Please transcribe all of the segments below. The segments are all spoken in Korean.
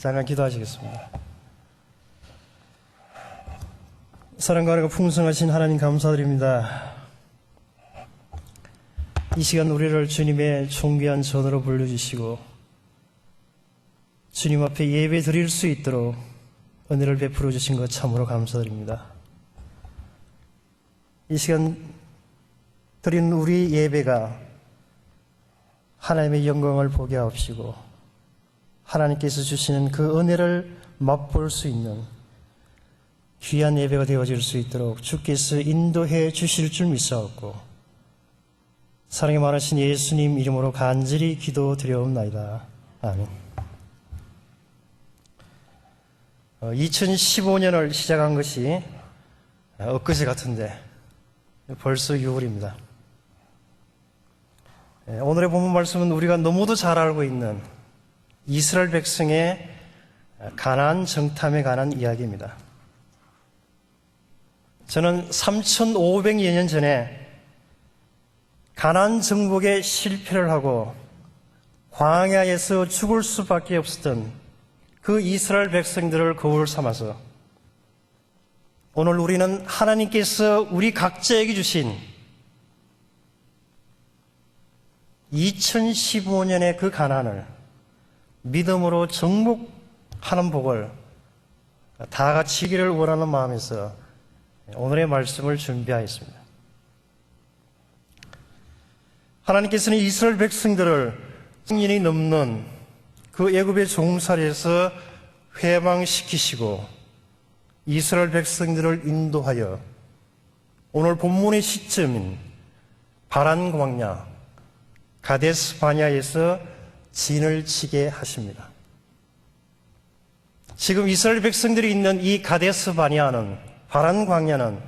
잠깐 기도하시겠습니다. 사랑과 은혜가 풍성하신 하나님 감사드립니다. 이 시간 우리를 주님의 존귀한 전으로 불러주시고 주님 앞에 예배 드릴 수 있도록 은혜를 베풀어 주신 것 참으로 감사드립니다. 이 시간 드린 우리 예배가 하나님의 영광을 보게 하옵시고 하나님께서 주시는 그 은혜를 맛볼 수 있는 귀한 예배가 되어질 수 있도록 주께서 인도해 주실 줄 믿사옵고 사랑이 많으신 예수님 이름으로 간절히 기도드려옵나이다. 아멘. 2015년을 시작한 것이 엊그제 같은데 벌써 6월입니다. 오늘의 본문 말씀은 우리가 너무도 잘 알고 있는 이스라엘 백성의 가나안 정탐에 관한 이야기입니다. 저는 3,500여 년 전에 가나안 정복에 실패를 하고 광야에서 죽을 수밖에 없었던 그 이스라엘 백성들을 거울 삼아서 오늘 우리는 하나님께서 우리 각자에게 주신 2015년의 그 가나안을 믿음으로 정복하는 복을 다 같이 이기를 원하는 마음에서 오늘의 말씀을 준비하였습니다. 하나님께서는 이스라엘 백성들을 10년이 넘는 그 애굽의 종살이에서 회방시키시고 이스라엘 백성들을 인도하여 오늘 본문의 시점인 바란 광야 가데스 바냐에서 진을 치게 하십니다. 지금 이스라엘 백성들이 있는 이 가데스 바냐는 바란 광야는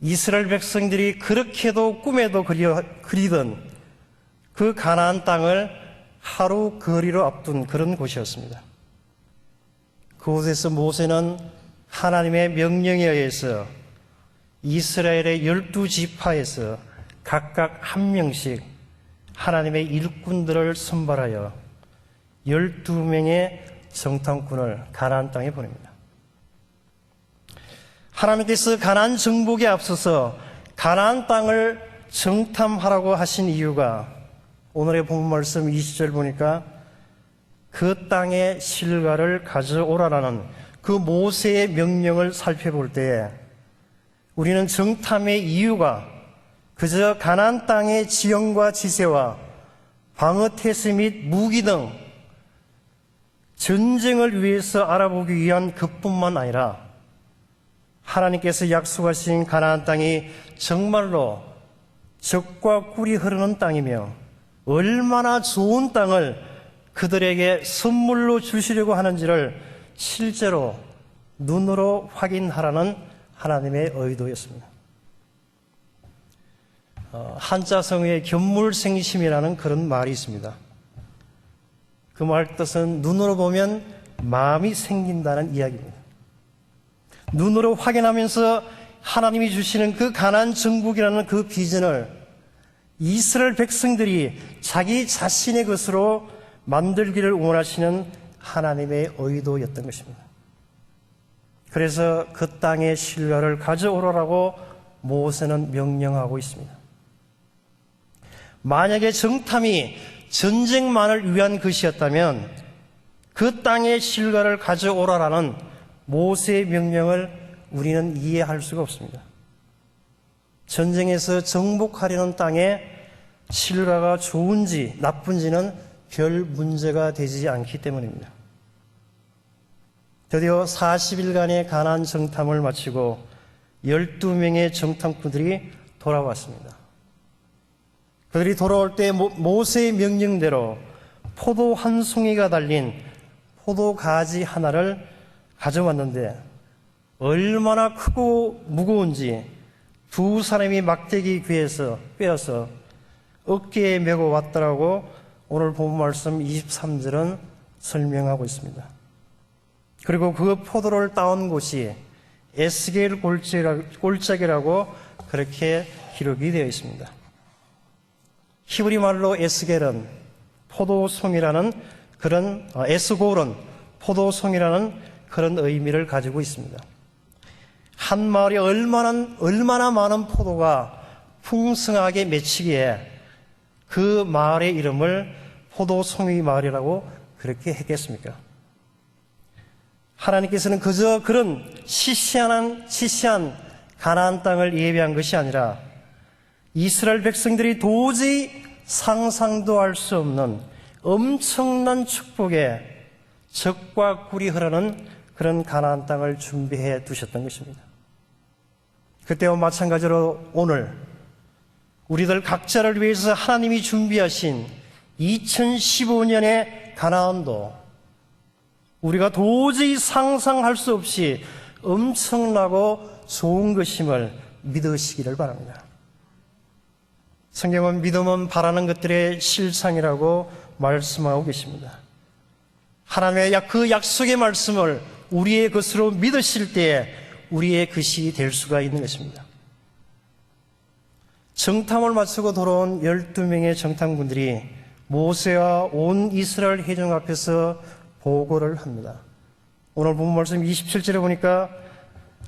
이스라엘 백성들이 그렇게도 꿈에도 그리던 그 가나안 땅을 하루 거리로 앞둔 그런 곳이었습니다. 그곳에서 모세는 하나님의 명령에 의해서 이스라엘의 12지파에서 각각 한 명씩 하나님의 일꾼들을 선발하여 12명의 정탐꾼을 가나안 땅에 보냅니다. 하나님께서 가나안 정복에 앞서서 가나안 땅을 정탐하라고 하신 이유가 오늘의 본문 말씀 20절 보니까 그 땅의 실과를 가져오라라는 그 모세의 명령을 살펴볼 때에 우리는 정탐의 이유가 그저 가나안 땅의 지형과 지세와 방어태세 및 무기 등 전쟁을 위해서 알아보기 위한 것뿐만 아니라 하나님께서 약속하신 가나안 땅이 정말로 젖과 꿀이 흐르는 땅이며 얼마나 좋은 땅을 그들에게 선물로 주시려고 하는지를 실제로 눈으로 확인하라는 하나님의 의도였습니다. 한자성의 견물생심이라는 그런 말이 있습니다. 그 말 뜻은 눈으로 보면 마음이 생긴다는 이야기입니다. 눈으로 확인하면서 하나님이 주시는 그 가나안 정복이라는 그 비전을 이스라엘 백성들이 자기 자신의 것으로 만들기를 원하시는 하나님의 의도였던 것입니다. 그래서 그 땅의 실과를 가져오라고 모세는 명령하고 있습니다. 만약에 정탐이 전쟁만을 위한 것이었다면 그 땅의 실과를 가져오라라는 모세의 명령을 우리는 이해할 수가 없습니다. 전쟁에서 정복하려는 땅에 실과가 좋은지 나쁜지는 별 문제가 되지 않기 때문입니다. 드디어 40일간의 가나안 정탐을 마치고 12명의 정탐꾼들이 돌아왔습니다. 그들이 돌아올 때 모세의 명령대로 포도 한 송이가 달린 포도 가지 하나를 가져왔는데 얼마나 크고 무거운지 두 사람이 막대기 귀에서 빼어서 어깨에 메고 왔더라고 오늘 본문 말씀 23절은 설명하고 있습니다. 그리고 그 포도를 따온 곳이 에스겔 골짜기라고 그렇게 기록이 되어 있습니다. 히브리 말로 에스겔은 포도송이라는 그런 에스골은 포도송이라는 그런 의미를 가지고 있습니다. 한 마을에 얼마나 많은 포도가 풍성하게 맺히기에 그 마을의 이름을 포도송이 마을이라고 그렇게 했겠습니까? 하나님께서는 그저 그런 시시한 가나안 땅을 예비한 것이 아니라 이스라엘 백성들이 도저히 상상도 할 수 없는 엄청난 축복에 젖과 꿀이 흐르는 그런 가나안 땅을 준비해 두셨던 것입니다. 그때와 마찬가지로 오늘 우리들 각자를 위해서 하나님이 준비하신 2015년의 가나안도 우리가 도저히 상상할 수 없이 엄청나고 좋은 것임을 믿으시기를 바랍니다. 성경은 믿음은 바라는 것들의 실상이라고 말씀하고 계십니다. 하나님의 그 약속의 말씀을 우리의 것으로 믿으실 때에 우리의 것이 될 수가 있는 것입니다. 정탐을 마치고 돌아온 12명의 정탐꾼들이 모세와 온 이스라엘 회중 앞에서 보고를 합니다. 오늘 본문 말씀 27절에 보니까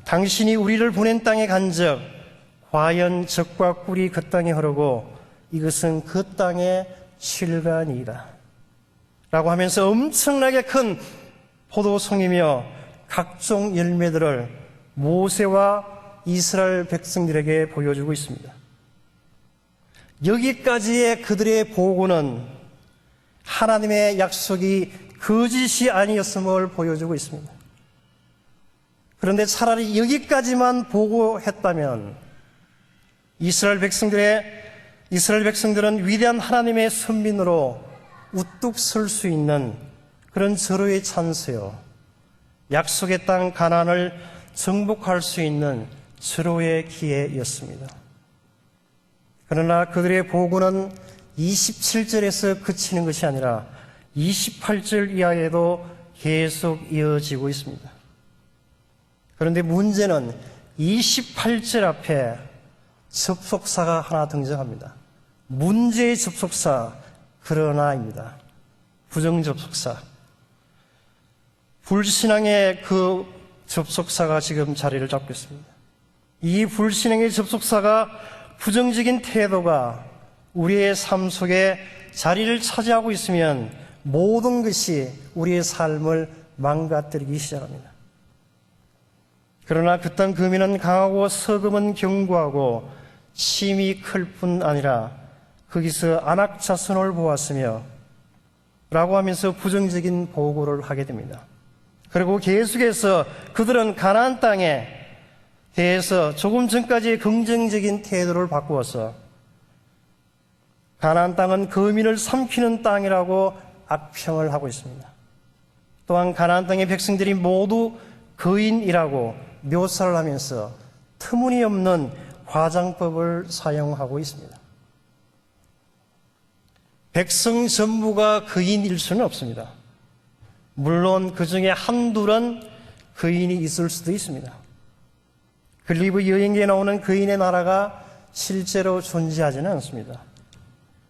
당신이 우리를 보낸 땅에 간즉 과연 젖과 꿀이 그 땅에 흐르고 이것은 그 땅의 실간이다 라고 하면서 엄청나게 큰 포도송이며 각종 열매들을 모세와 이스라엘 백성들에게 보여주고 있습니다. 여기까지의 그들의 보고는 하나님의 약속이 거짓이 아니었음을 보여주고 있습니다. 그런데 차라리 여기까지만 보고했다면 이스라엘 백성들은 위대한 하나님의 선민으로 우뚝 설 수 있는 그런 절호의 찬스요, 약속의 땅 가나안을 정복할 수 있는 절호의 기회였습니다. 그러나 그들의 보고는 27절에서 그치는 것이 아니라 28절 이하에도 계속 이어지고 있습니다. 그런데 문제는 28절 앞에 접속사가 하나 등장합니다. 문제의 접속사 그러나입니다. 부정접속사. 불신앙의 그 접속사가 지금 자리를 잡고 있습니다. 이 불신앙의 접속사가 부정적인 태도가 우리의 삶 속에 자리를 차지하고 있으면 모든 것이 우리의 삶을 망가뜨리기 시작합니다. 그러나 그 땅 거민은 강하고 서금은 견고하고 힘이 클 뿐 아니라 거기서 안악 자손을 보았으며 라고 하면서 부정적인 보고를 하게 됩니다. 그리고 계속해서 그들은 가나안 땅에 대해서 조금 전까지 긍정적인 태도를 바꾸어서 가나안 땅은 거민을 삼키는 땅이라고 악평을 하고 있습니다. 또한 가나안 땅의 백성들이 모두 거인이라고 묘사를 하면서 터무니없는 과장법을 사용하고 있습니다. 백성 전부가 거인일 수는 없습니다. 물론 그 중에 한둘은 거인이 있을 수도 있습니다. 글리브 여행기에 나오는 거인의 나라가 실제로 존재하지는 않습니다.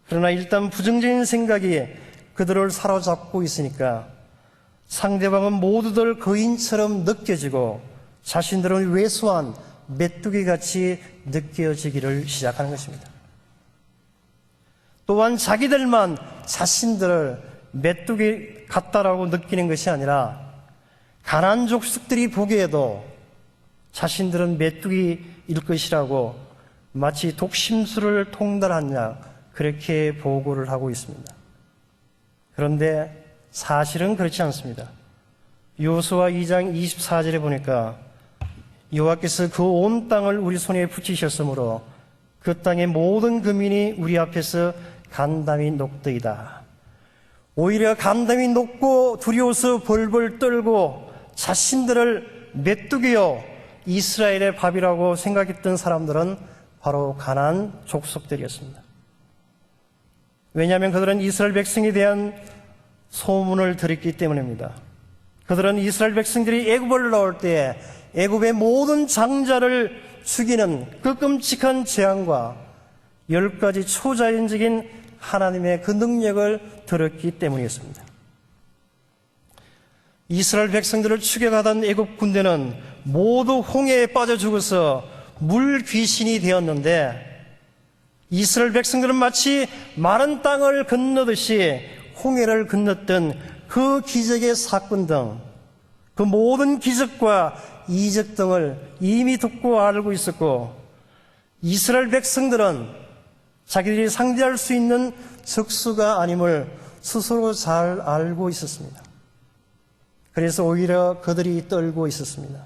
그러나 일단 부정적인 생각이 그들을 사로잡고 있으니까 상대방은 모두들 거인처럼 느껴지고 자신들은 왜소한 메뚜기같이 느껴지기를 시작하는 것입니다. 또한 자기들만 자신들을 메뚜기 같다라고 느끼는 것이 아니라 가나안 족속들이 보기에도 자신들은 메뚜기일 것이라고 마치 독심술을 통달한 양 그렇게 보고를 하고 있습니다. 그런데 사실은 그렇지 않습니다. 여호수아 2장 24절에 보니까 여호와께서 그 온 땅을 우리 손에 붙이셨으므로 그 땅의 모든 거민이 우리 앞에서 간담이 녹더이다. 오히려 간담이 녹고 두려워서 벌벌 떨고 자신들을 메뚜기요 이스라엘의 밥이라고 생각했던 사람들은 바로 가나안 족속들이었습니다. 왜냐하면 그들은 이스라엘 백성에 대한 소문을 들었기 때문입니다. 그들은 이스라엘 백성들이 애굽을 나올 때 애굽의 모든 장자를 죽이는 그 끔찍한 재앙과 10가지 초자연적인 하나님의 그 능력을 들었기 때문이었습니다. 이스라엘 백성들을 추격하던 애굽 군대는 모두 홍해에 빠져 죽어서 물 귀신이 되었는데, 이스라엘 백성들은 마치 마른 땅을 건너듯이 홍해를 건넜던 그 기적의 사건 등, 그 모든 기적과 이적 등을 이미 듣고 알고 있었고, 이스라엘 백성들은 자기들이 상대할 수 있는 적수가 아님을 스스로 잘 알고 있었습니다. 그래서 오히려 그들이 떨고 있었습니다.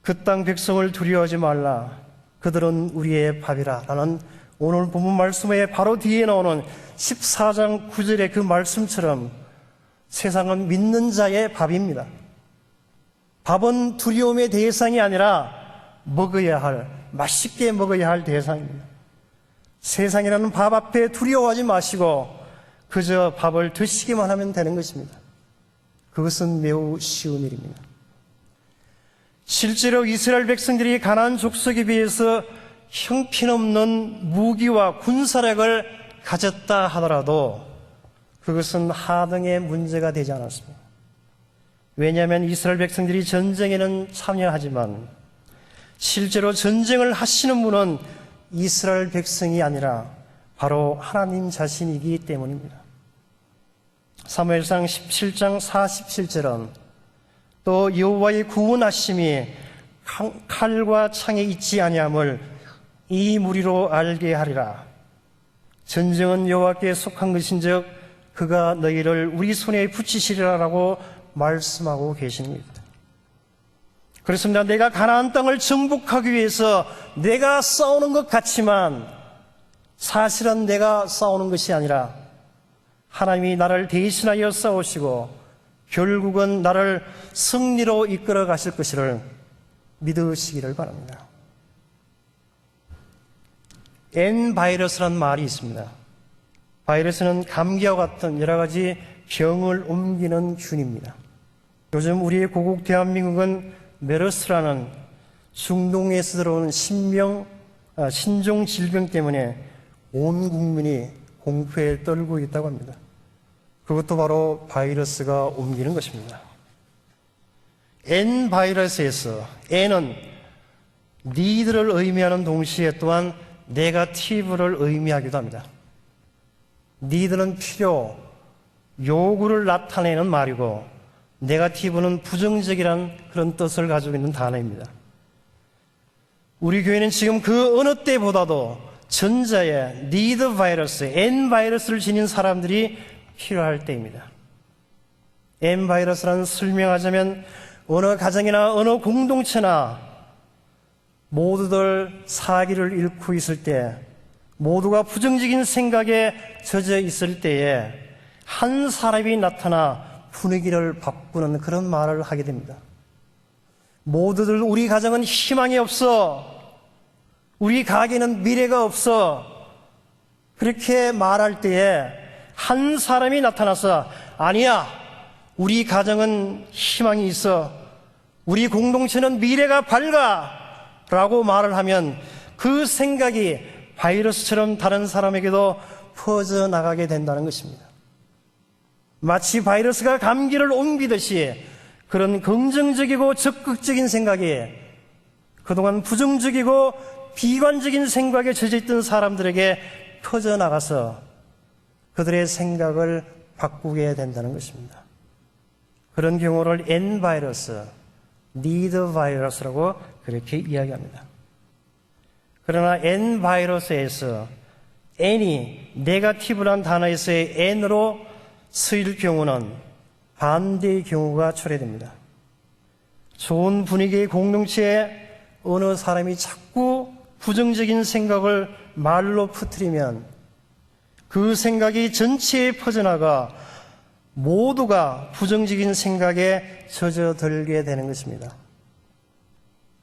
그 땅 백성을 두려워하지 말라, 그들은 우리의 밥이라 라는 오늘 본문 말씀의 바로 뒤에 나오는 14장 9절의 그 말씀처럼 세상은 믿는 자의 밥입니다. 밥은 두려움의 대상이 아니라 먹어야 할, 맛있게 먹어야 할 대상입니다. 세상이라는 밥 앞에 두려워하지 마시고 그저 밥을 드시기만 하면 되는 것입니다. 그것은 매우 쉬운 일입니다. 실제로 이스라엘 백성들이 가나안 족속에 비해서 형편없는 무기와 군사력을 가졌다 하더라도 그것은 하등의 문제가 되지 않았습니다. 왜냐하면 이스라엘 백성들이 전쟁에는 참여하지만 실제로 전쟁을 하시는 분은 이스라엘 백성이 아니라 바로 하나님 자신이기 때문입니다. 사무엘상 17장 47절은 또 여호와의 구원하심이 칼과 창에 있지 아니함을 이 무리로 알게 하리라. 전쟁은 여호와께 속한 것인즉 그가 너희를 우리 손에 붙이시리라라고 말씀하고 계십니다. 그렇습니다. 내가 가나안 땅을 정복하기 위해서 내가 싸우는 것 같지만 사실은 내가 싸우는 것이 아니라 하나님이 나를 대신하여 싸우시고 결국은 나를 승리로 이끌어 가실 것을 믿으시기를 바랍니다. N바이러스라는 말이 있습니다. 바이러스는 감기와 같은 여러 가지 병을 옮기는 균입니다. 요즘 우리의 고국 대한민국은 메르스라는 중동에서 들어오는 신종 질병 때문에 온 국민이 공포에 떨고 있다고 합니다. 그것도 바로 바이러스가 옮기는 것입니다. N바이러스에서 N은 니드를 의미하는 동시에 또한 네거티브를 의미하기도 합니다. 니드는 필요, 요구를 나타내는 말이고 네거티브는 부정적이라는 그런 뜻을 가지고 있는 단어입니다. 우리 교회는 지금 그 어느 때보다도 전자의 니드 바이러스, N 바이러스를 지닌 사람들이 필요할 때입니다. N 바이러스는 설명하자면 어느 가정이나 어느 공동체나 모두들 사기를 잃고 있을 때, 모두가 부정적인 생각에 젖어 있을 때에 한 사람이 나타나 분위기를 바꾸는 그런 말을 하게 됩니다. 모두들 우리 가정은 희망이 없어, 우리 가게는 미래가 없어, 그렇게 말할 때에 한 사람이 나타나서 아니야, 우리 가정은 희망이 있어, 우리 공동체는 미래가 밝아 라고 말을 하면 그 생각이 바이러스처럼 다른 사람에게도 퍼져나가게 된다는 것입니다. 마치 바이러스가 감기를 옮기듯이 그런 긍정적이고 적극적인 생각이 그동안 부정적이고 비관적인 생각에 젖어있던 사람들에게 퍼져나가서 그들의 생각을 바꾸게 된다는 것입니다. 그런 경우를 N바이러스, 니드 바이러스라고 그렇게 이야기합니다. 그러나 N바이러스에서 N이 네거티브란 단어에서의 N으로 쓰일 경우는 반대의 경우가 초래됩니다. 좋은 분위기의 공동체에 어느 사람이 자꾸 부정적인 생각을 말로 퍼뜨리면 그 생각이 전체에 퍼져나가 모두가 부정적인 생각에 젖어들게 되는 것입니다.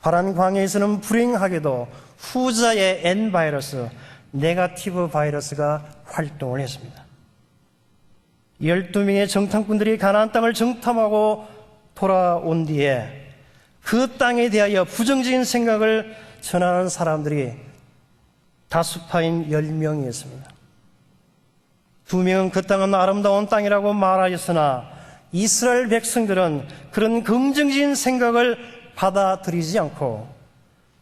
파란 광야에서는 불행하게도 후자의 N바이러스, 네거티브 바이러스가 활동을 했습니다. 12명의 정탐꾼들이 가나안 땅을 정탐하고 돌아온 뒤에 그 땅에 대하여 부정적인 생각을 전하는 사람들이 다수파인 10명이었습니다. 2명은 그 땅은 아름다운 땅이라고 말하였으나 이스라엘 백성들은 그런 긍정적인 생각을 받아들이지 않고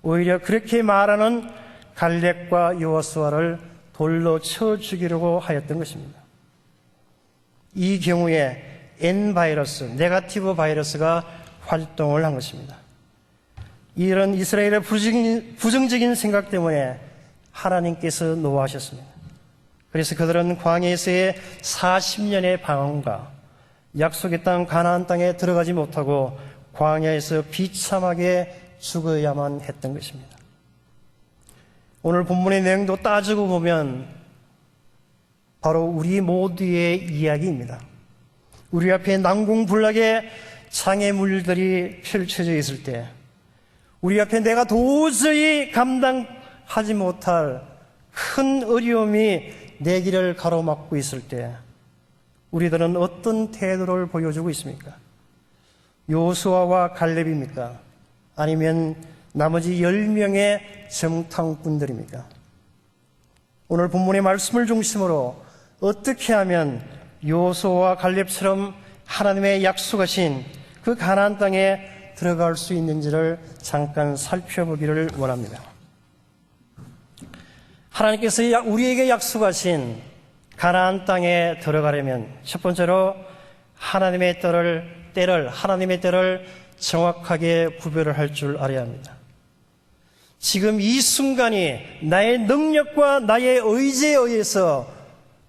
오히려 그렇게 말하는 갈렙과 여호수아를 돌로 쳐 죽이려고 하였던 것입니다. 이 경우에 N바이러스, 네거티브 바이러스가 활동을 한 것입니다. 이런 이스라엘의 부정적인 생각 때문에 하나님께서 노하셨습니다. 그래서 그들은 광야에서의 40년의 방황과 약속의 땅 가나안 땅에 들어가지 못하고 광야에서 비참하게 죽어야만 했던 것입니다. 오늘 본문의 내용도 따지고 보면 바로 우리 모두의 이야기입니다. 우리 앞에 난공불락의 장애물들이 펼쳐져 있을 때, 우리 앞에 내가 도저히 감당하지 못할 큰 어려움이 내 길을 가로막고 있을 때 우리들은 어떤 태도를 보여주고 있습니까? 여호수아와 갈렙입니까? 아니면 나머지 10명의 정탐꾼들입니까? 오늘 본문의 말씀을 중심으로 어떻게 하면 여호수아와 갈렙처럼 하나님의 약속하신 그 가나안 땅에 들어갈 수 있는지를 잠깐 살펴보기를 원합니다. 하나님께서 우리에게 약속하신 가나안 땅에 들어가려면 첫 번째로 하나님의 때를 정확하게 구별을 할 줄 알아야 합니다. 지금 이 순간이 나의 능력과 나의 의지에 의해서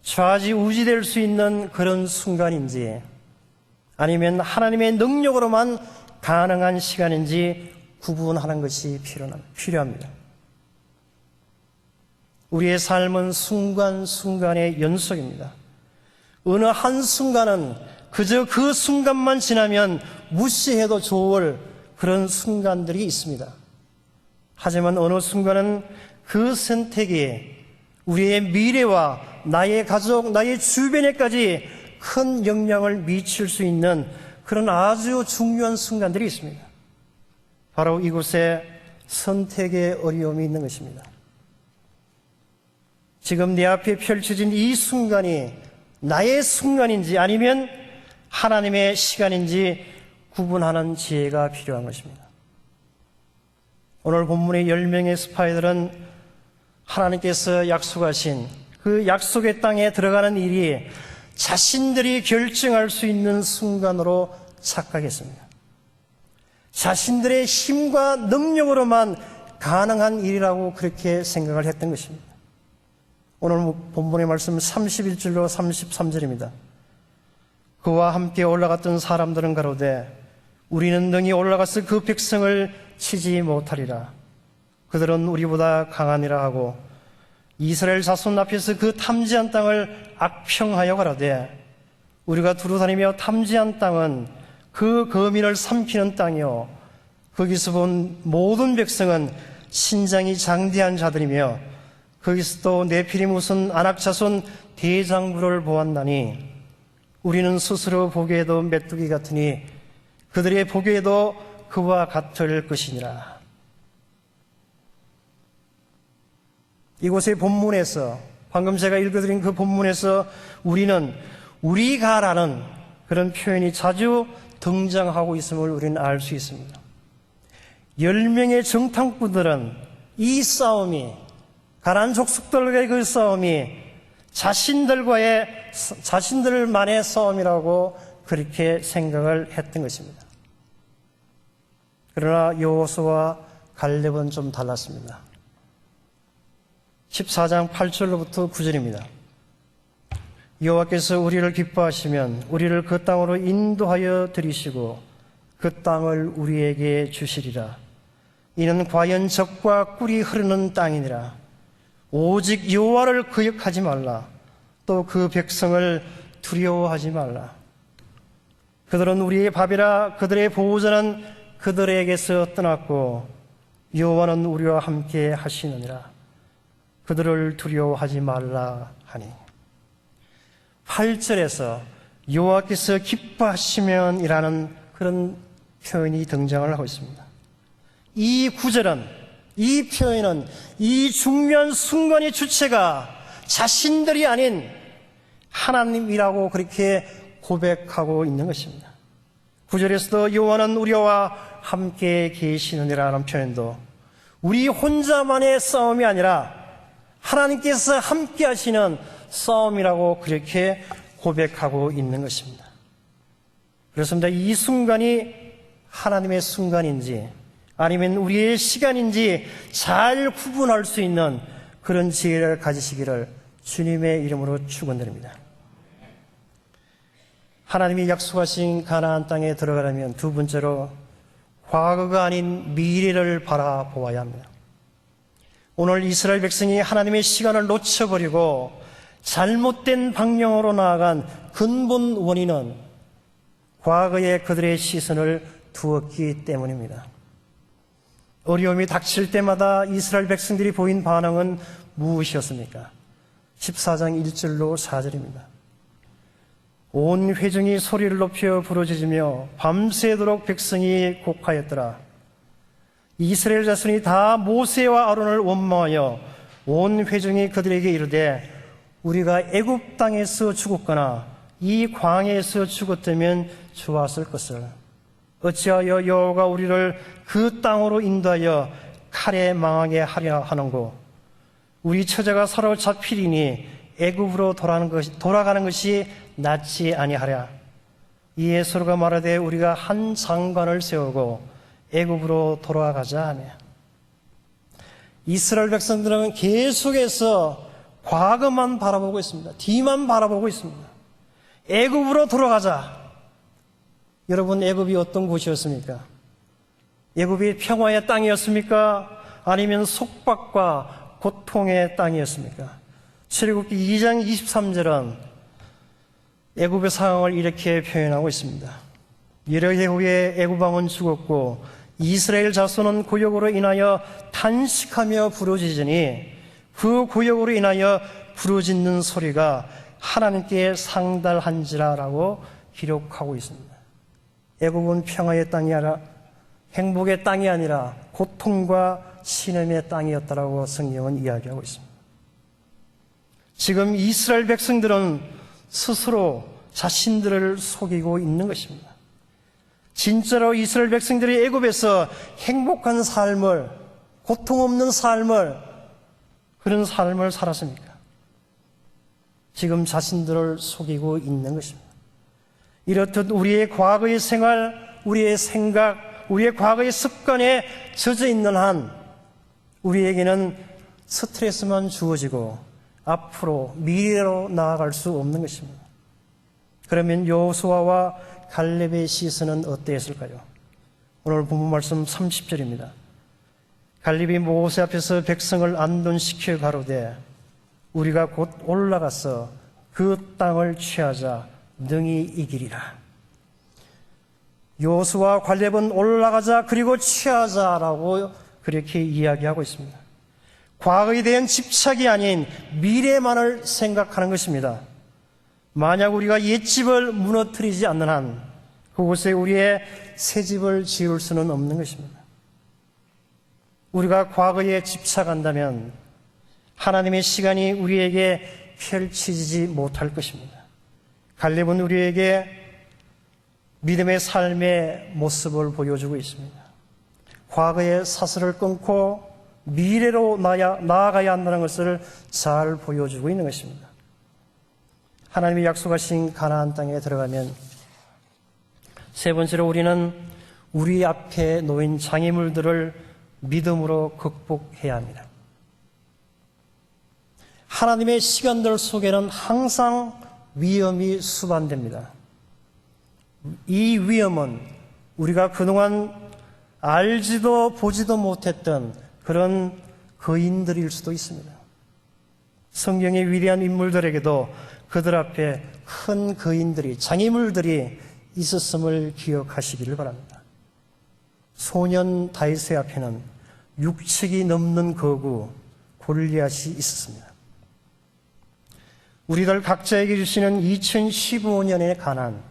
좌지우지될 수 있는 그런 순간인지, 아니면 하나님의 능력으로만 가능한 시간인지 구분하는 것이 필요합니다. 우리의 삶은 순간순간의 연속입니다. 어느 한순간은 그저 그 순간만 지나면 무시해도 좋을 그런 순간들이 있습니다. 하지만 어느 순간은 그 선택이 우리의 미래와 나의 가족, 나의 주변에까지 큰 영향을 미칠 수 있는 그런 아주 중요한 순간들이 있습니다. 바로 이곳에 선택의 어려움이 있는 것입니다. 지금 내 앞에 펼쳐진 이 순간이 나의 순간인지 아니면 하나님의 시간인지 구분하는 지혜가 필요한 것입니다. 오늘 본문의 10명의 스파이들은 하나님께서 약속하신 그 약속의 땅에 들어가는 일이 자신들이 결정할 수 있는 순간으로 착각했습니다. 자신들의 힘과 능력으로만 가능한 일이라고 그렇게 생각을 했던 것입니다. 오늘 본문의 말씀 31절로 33절입니다. 그와 함께 올라갔던 사람들은 가로되 우리는 능히 올라가서 그 백성을 치지 못하리라. 그들은 우리보다 강하니라 하고 이스라엘 자손 앞에서 그 탐지한 땅을 악평하여 가라되 우리가 두루다니며 탐지한 땅은 그 거민을 삼키는 땅이요 거기서 본 모든 백성은 신장이 장대한 자들이며 거기서 또 네피림 웃은 아낙 자손 대장부를 보았나니 우리는 스스로 보기에도 메뚜기 같으니 그들의 보기에도 그와 같을 것이니라. 이곳의 본문에서 방금 제가 읽어드린 그 본문에서 우리는 우리가라는 그런 표현이 자주 등장하고 있음을 우리는 알 수 있습니다. 10명의 정탐꾼들은 이 싸움이 가나안 족속들과의 그 싸움이 자신들만의 싸움이라고 그렇게 생각을 했던 것입니다. 그러나 여호수아와 갈렙은 좀 달랐습니다. 14장 8절로부터 9절입니다. 여호와께서 우리를 기뻐하시면 우리를 그 땅으로 인도하여 들이시고 그 땅을 우리에게 주시리라. 이는 과연 젖과 꿀이 흐르는 땅이니라. 오직 여호와를 거역하지 말라. 또 그 백성을 두려워하지 말라. 그들은 우리의 밥이라. 그들의 보호자는 그들에게서 떠났고 여호와는 우리와 함께 하시느니라. 그들을 두려워하지 말라 하니. 8절에서 여호와께서 기뻐하시면 이라는 그런 표현이 등장을 하고 있습니다. 이 구절은, 이 표현은 이 중요한 순간의 주체가 자신들이 아닌 하나님이라고 그렇게 고백하고 있는 것입니다. 9절에서도 여호와는 우리와 함께 계시느니라는 표현도 우리 혼자만의 싸움이 아니라 하나님께서 함께 하시는 싸움이라고 그렇게 고백하고 있는 것입니다. 그렇습니다. 이 순간이 하나님의 순간인지 아니면 우리의 시간인지 잘 구분할 수 있는 그런 지혜를 가지시기를 주님의 이름으로 축원드립니다. 하나님이 약속하신 가나안 땅에 들어가려면 두 번째로 과거가 아닌 미래를 바라보아야 합니다. 오늘 이스라엘 백성이 하나님의 시간을 놓쳐버리고 잘못된 방향으로 나아간 근본 원인은 과거에 그들의 시선을 두었기 때문입니다. 어려움이 닥칠 때마다 이스라엘 백성들이 보인 반응은 무엇이었습니까? 14장 1절로 4절입니다. 온 회중이 소리를 높여 부르짖으며 밤새도록 백성이 곡하였더라. 이스라엘 자손이 다 모세와 아론을 원망하여 온 회중이 그들에게 이르되 우리가 애굽 땅에서 죽었거나 이 광야에서 죽었다면 좋았을 것을 어찌하여 여호와가 우리를 그 땅으로 인도하여 칼에 망하게 하려 하는고 우리 처자가 사로잡히리니 애굽으로 돌아가는 것이 낫지 아니하랴. 이에 서로가 말하되 우리가 한 장관을 세우고 애굽으로 돌아가자 하며 이스라엘 백성들은 계속해서 과거만 바라보고 있습니다. 뒤만 바라보고 있습니다. 애굽으로 돌아가자. 여러분, 애굽이 어떤 곳이었습니까? 애굽이 평화의 땅이었습니까? 아니면 속박과 고통의 땅이었습니까? 출애굽기 2장 23절은 애굽의 상황을 이렇게 표현하고 있습니다. 여러 해 후에 애굽 왕은 죽었고 이스라엘 자손은 고역으로 인하여 탄식하며 부르짖으니 그 고역으로 인하여 부르짖는 소리가 하나님께 상달한지라라고 기록하고 있습니다. 애굽은 평화의 땅이 아니라 행복의 땅이 아니라 고통과 신음의 땅이었다라고 성경은 이야기하고 있습니다. 지금 이스라엘 백성들은 스스로 자신들을 속이고 있는 것입니다. 진짜로 이스라엘 백성들이 애굽에서 행복한 삶을, 고통 없는 삶을, 그런 삶을 살았습니까? 지금 자신들을 속이고 있는 것입니다. 이렇듯 우리의 과거의 생활, 우리의 생각, 우리의 과거의 습관에 젖어 있는 한 우리에게는 스트레스만 주어지고 앞으로 미래로 나아갈 수 없는 것입니다. 그러면 여호수아와 갈렙의 시선은 어떠했을까요? 오늘 본문 말씀 30절입니다. 갈렙이 모세 앞에서 백성을 안돈시켜 가로되 우리가 곧 올라가서 그 땅을 취하자 능히 이기리라. 여호수아와 갈렙은 올라가자 그리고 취하자라고 그렇게 이야기하고 있습니다. 과거에 대한 집착이 아닌 미래만을 생각하는 것입니다. 만약 우리가 옛집을 무너뜨리지 않는 한 그곳에 우리의 새 집을 지을 수는 없는 것입니다. 우리가 과거에 집착한다면 하나님의 시간이 우리에게 펼치지 못할 것입니다. 갈렙은 우리에게 믿음의 삶의 모습을 보여주고 있습니다. 과거의 사슬을 끊고 미래로 나아가야 한다는 것을 잘 보여주고 있는 것입니다. 하나님이 약속하신 가나안 땅에 들어가면 세 번째로 우리는 우리 앞에 놓인 장애물들을 믿음으로 극복해야 합니다. 하나님의 시간들 속에는 항상 위험이 수반됩니다. 이 위험은 우리가 그동안 알지도 보지도 못했던 그런 거인들일 수도 있습니다. 성경의 위대한 인물들에게도 그들 앞에 큰 거인들이, 장애물들이 있었음을 기억하시기를 바랍니다. 소년 다윗의 앞에는 6척이 넘는 거구 골리앗이 있었습니다. 우리들 각자에게 주시는 2015년의 가나안,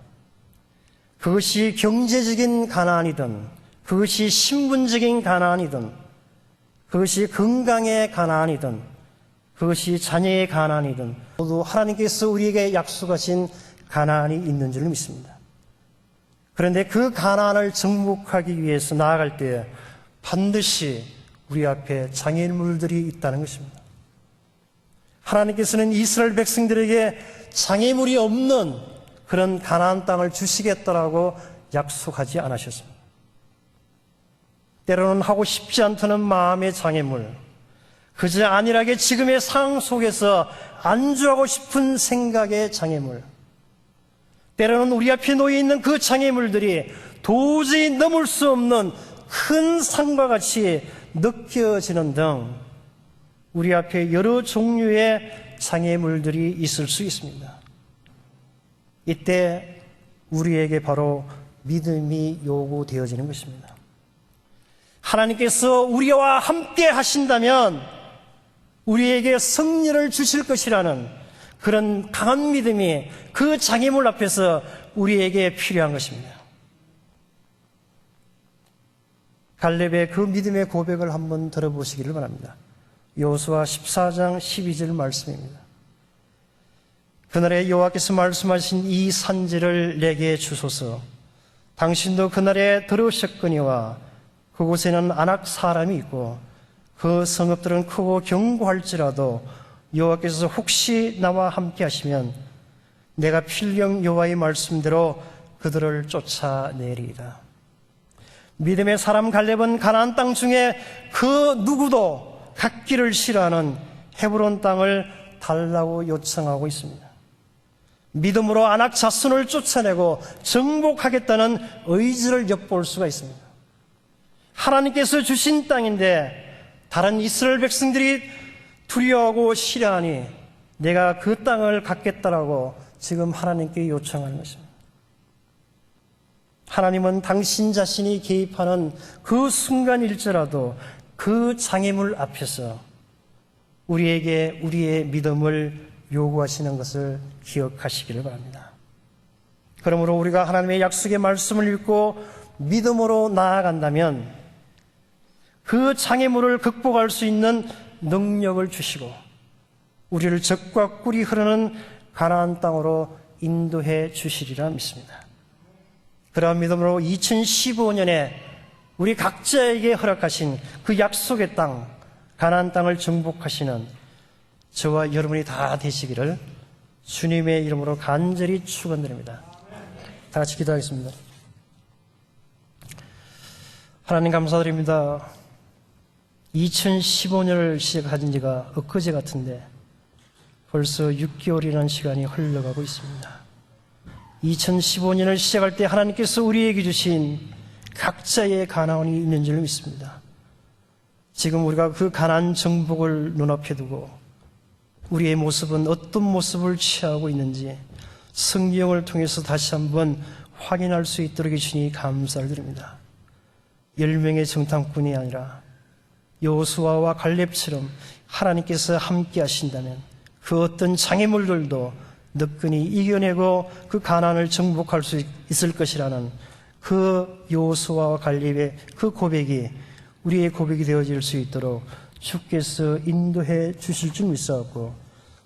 그것이 경제적인 가나안이든 그것이 신분적인 가나안이든 그것이 건강의 가나안이든 그것이 자녀의 가나안이든 모두 하나님께서 우리에게 약속하신 가나안이 있는 줄 믿습니다. 그런데 그 가나안을 정복하기 위해서 나아갈 때 반드시 우리 앞에 장애물들이 있다는 것입니다. 하나님께서는 이스라엘 백성들에게 장애물이 없는 그런 가나안 땅을 주시겠다라고 약속하지 않으셨습니다. 때로는 하고 싶지 않다는 마음의 장애물, 그저 안일하게 지금의 상황 속에서 안주하고 싶은 생각의 장애물, 때로는 우리 앞에 놓여 있는 그 장애물들이 도저히 넘을 수 없는 큰 산과 같이 느껴지는 등 우리 앞에 여러 종류의 장애물들이 있을 수 있습니다. 이때 우리에게 바로 믿음이 요구되어지는 것입니다. 하나님께서 우리와 함께 하신다면 우리에게 승리를 주실 것이라는 그런 강한 믿음이 그 장애물 앞에서 우리에게 필요한 것입니다. 갈렙의 그 믿음의 고백을 한번 들어보시기를 바랍니다. 여호수아 14장 12절 말씀입니다. 그날에 여호와께서 말씀하신 이 산지를 내게 주소서. 당신도 그날에 들으셨거니와 그곳에는 아낙 사람이 있고 그 성읍들은 크고 견고할지라도 여호와께서 혹시 나와 함께 하시면 내가 필경 여호와의 말씀대로 그들을 쫓아내리이다. 믿음의 사람 갈렙은 가나안 땅 중에 그 누구도 갖기를 싫어하는 헤브론 땅을 달라고 요청하고 있습니다. 믿음으로 아낙 자손을 쫓아내고 정복하겠다는 의지를 엿볼 수가 있습니다. 하나님께서 주신 땅인데 다른 이스라엘 백성들이 두려워하고 싫어하니 내가 그 땅을 갖겠다라고 지금 하나님께 요청하는 것입니다. 하나님은 당신 자신이 개입하는 그 순간일지라도 그 장애물 앞에서 우리에게 우리의 믿음을 요구하시는 것을 기억하시기를 바랍니다. 그러므로 우리가 하나님의 약속의 말씀을 읽고 믿음으로 나아간다면 그 장애물을 극복할 수 있는 능력을 주시고 우리를 젖과 꿀이 흐르는 가나안 땅으로 인도해 주시리라 믿습니다. 그러한 믿음으로 2015년에 우리 각자에게 허락하신 그 약속의 땅, 가나안 땅을 정복하시는 저와 여러분이 다 되시기를 주님의 이름으로 간절히 축원드립니다. 다 같이 기도하겠습니다. 하나님 감사드립니다. 2015년을 시작한 지가 엊그제 같은데 벌써 6개월이라는 시간이 흘러가고 있습니다. 2015년을 시작할 때 하나님께서 우리에게 주신 각자의 가나안이 있는 줄 믿습니다. 지금 우리가 그 가나안 정복을 눈앞에 두고 우리의 모습은 어떤 모습을 취하고 있는지 성경을 통해서 다시 한번 확인할 수 있도록 해주시니 감사를 드립니다. 10명의 정탐꾼이 아니라 여호수아와 갈렙처럼 하나님께서 함께 하신다면 그 어떤 장애물들도 너끈히 이겨내고 그 가나안을 정복할 수 있을 것이라는 그 여호수아와 갈렙의 그 고백이 우리의 고백이 되어질 수 있도록 주께서 인도해 주실 줄 믿사옵고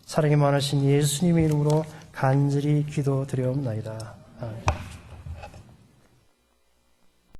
사랑이 많으신 예수님의 이름으로 간절히 기도드려옵나이다. 아멘.